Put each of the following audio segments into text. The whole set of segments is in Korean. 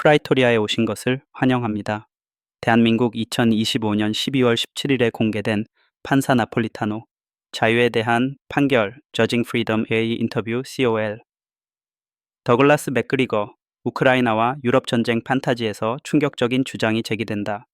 프라이토리아에 오신 것을 환영합니다. 대한민국 2025년 12월 17일에 공개된 판사 나폴리타노 자유에 대한 판결 Judging Freedom의 인터뷰 COL. 더글라스 맥그리거 우크라이나와 유럽 전쟁 판타지에서 충격적인 주장이 제기된다.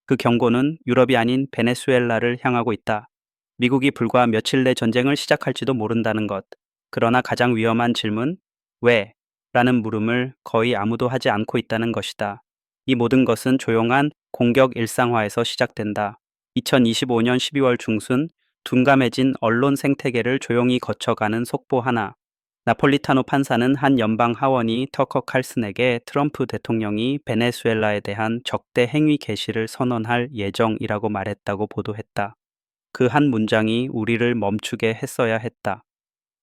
그 경고는 유럽이 아닌 베네수엘라를 향하고 있다. 미국이 불과 며칠 내 전쟁을 시작할지도 모른다는 것. 그러나 가장 위험한 질문, 왜? 라는 물음을 거의 아무도 하지 않고 있다는 것이다. 이 모든 것은 조용한 공격 일상화에서 시작된다. 2025년 12월 중순 둔감해진 언론 생태계를 조용히 거쳐가는 속보 하나. 나폴리타노 판사는 한 연방 하원이 터커 칼슨에게 트럼프 대통령이 베네수엘라에 대한 적대 행위 개시를 선언할 예정이라고 말했다고 보도했다. 그 한 문장이 우리를 멈추게 했어야 했다.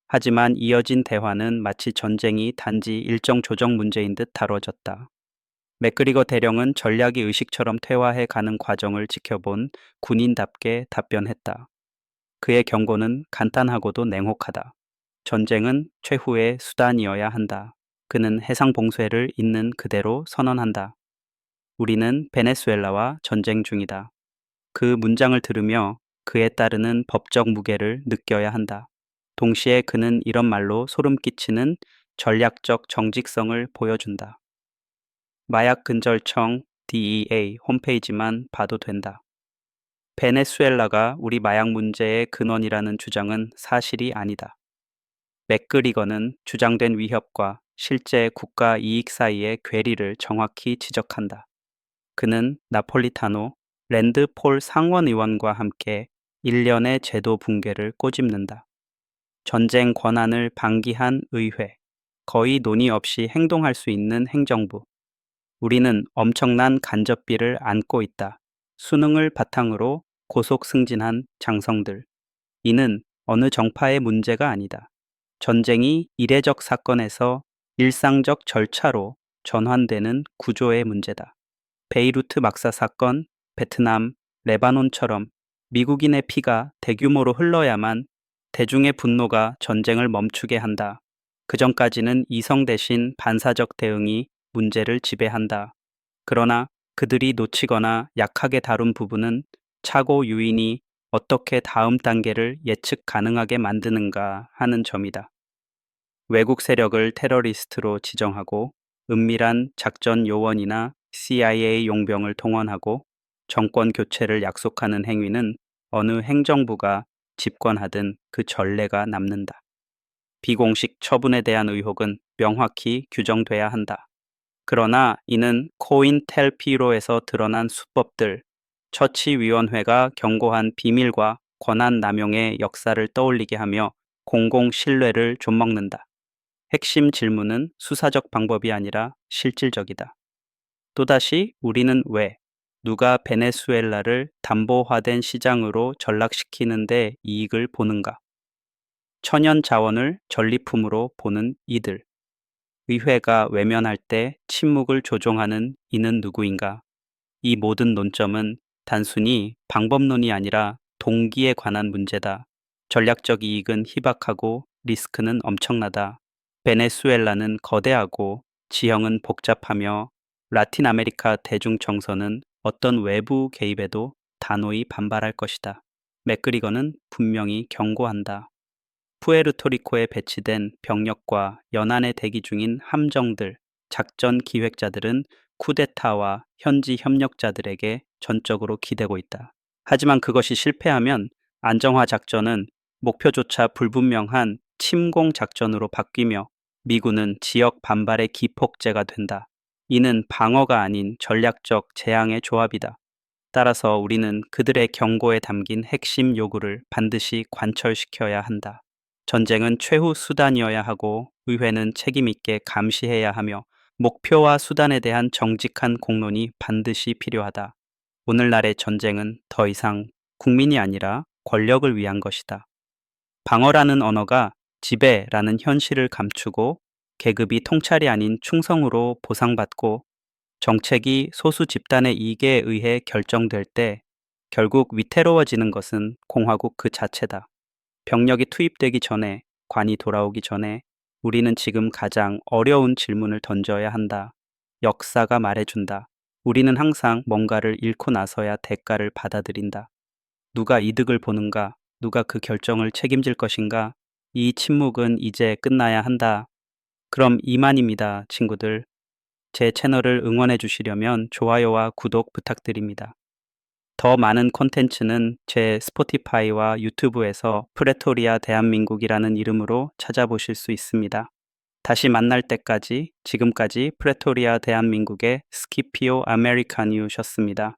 하지만 이어진 대화는 마치 전쟁이 단지 일정 조정 문제인 듯 다뤄졌다. 맥그리거 대령은 전략이 의식처럼 퇴화해 가는 과정을 지켜본 군인답게 답변했다. 그의 경고는 간단하고도 냉혹하다. 전쟁은 최후의 수단이어야 한다. 그는 해상 봉쇄를 있는 그대로 선언한다. 우리는 베네수엘라와 전쟁 중이다. 그 문장을 들으며 그에 따르는 법적 무게를 느껴야 한다. 동시에 그는 이런 말로 소름 끼치는 전략적 정직성을 보여준다. 마약 근절청 DEA 홈페이지만 봐도 된다. 베네수엘라가 우리 마약 문제의 근원이라는 주장은 사실이 아니다. 맥그리거는 주장된 위협과 실제 국가 이익 사이의 괴리를 정확히 지적한다. 그는 나폴리타노, 랜드 폴 상원의원과 함께 일련의 제도 붕괴를 꼬집는다. 전쟁 권한을 방기한 의회, 거의 논의 없이 행동할 수 있는 행정부. 우리는 엄청난 간접비를 안고 있다. 수능을 바탕으로 고속 승진한 장성들. 이는 어느 정파의 문제가 아니다. 전쟁이 이례적 사건에서 일상적 절차로 전환되는 구조의 문제다. 베이루트 막사 사건, 베트남, 레바논처럼 미국인의 피가 대규모로 흘러야만 대중의 분노가 전쟁을 멈추게 한다. 그전까지는 이성 대신 반사적 대응이 문제를 지배한다. 그러나 그들이 놓치거나 약하게 다룬 부분은 착오 유인이 어떻게 다음 단계를 예측 가능하게 만드는가 하는 점이다. 외국 세력을 테러리스트로 지정하고 은밀한 작전 요원이나 CIA 용병을 동원하고 정권 교체를 약속하는 행위는 어느 행정부가 집권하든 그 전례가 남는다. 비공식 처분에 대한 의혹은 명확히 규정돼야 한다. 그러나 이는 코인텔피로에서 드러난 수법들, 처치위원회가 경고한 비밀과 권한 남용의 역사를 떠올리게 하며 공공 신뢰를 좀먹는다. 핵심 질문은 수사적 방법이 아니라 실질적이다. 또다시 우리는 왜, 누가 베네수엘라를 담보화된 시장으로 전락시키는데 이익을 보는가? 천연 자원을 전리품으로 보는 이들. 의회가 외면할 때 침묵을 조종하는 이는 누구인가? 이 모든 논점은 단순히 방법론이 아니라 동기에 관한 문제다. 전략적 이익은 희박하고 리스크는 엄청나다. 베네수엘라는 거대하고 지형은 복잡하며 라틴 아메리카 대중 정서는 어떤 외부 개입에도 단호히 반발할 것이다. 맥그리거는 분명히 경고한다. 푸에르토리코에 배치된 병력과 연안에 대기 중인 함정들, 작전 기획자들은 쿠데타와 현지 협력자들에게 전적으로 기대고 있다. 하지만 그것이 실패하면 안정화 작전은 목표조차 불분명한 침공 작전으로 바뀌며 미군은 지역 반발의 기폭제가 된다. 이는 방어가 아닌 전략적 재앙의 조합이다. 따라서 우리는 그들의 경고에 담긴 핵심 요구를 반드시 관철시켜야 한다. 전쟁은 최후 수단이어야 하고 의회는 책임있게 감시해야 하며 목표와 수단에 대한 정직한 공론이 반드시 필요하다. 오늘날의 전쟁은 더 이상 국민이 아니라 권력을 위한 것이다. 방어라는 언어가 지배라는 현실을 감추고 계급이 통찰이 아닌 충성으로 보상받고 정책이 소수 집단의 이익에 의해 결정될 때 결국 위태로워지는 것은 공화국 그 자체다. 병력이 투입되기 전에, 관이 돌아오기 전에 우리는 지금 가장 어려운 질문을 던져야 한다. 역사가 말해준다. 우리는 항상 뭔가를 잃고 나서야 대가를 받아들인다. 누가 이득을 보는가? 누가 그 결정을 책임질 것인가? 이 침묵은 이제 끝나야 한다. 그럼 이만입니다, 친구들. 제 채널을 응원해 주시려면 좋아요와 구독 부탁드립니다. 더 많은 콘텐츠는 제 스포티파이와 유튜브에서 프레토리아 대한민국이라는 이름으로 찾아보실 수 있습니다. 다시 만날 때까지 지금까지 프레토리아 대한민국의 스키피오 아메리카뉴셨습니다.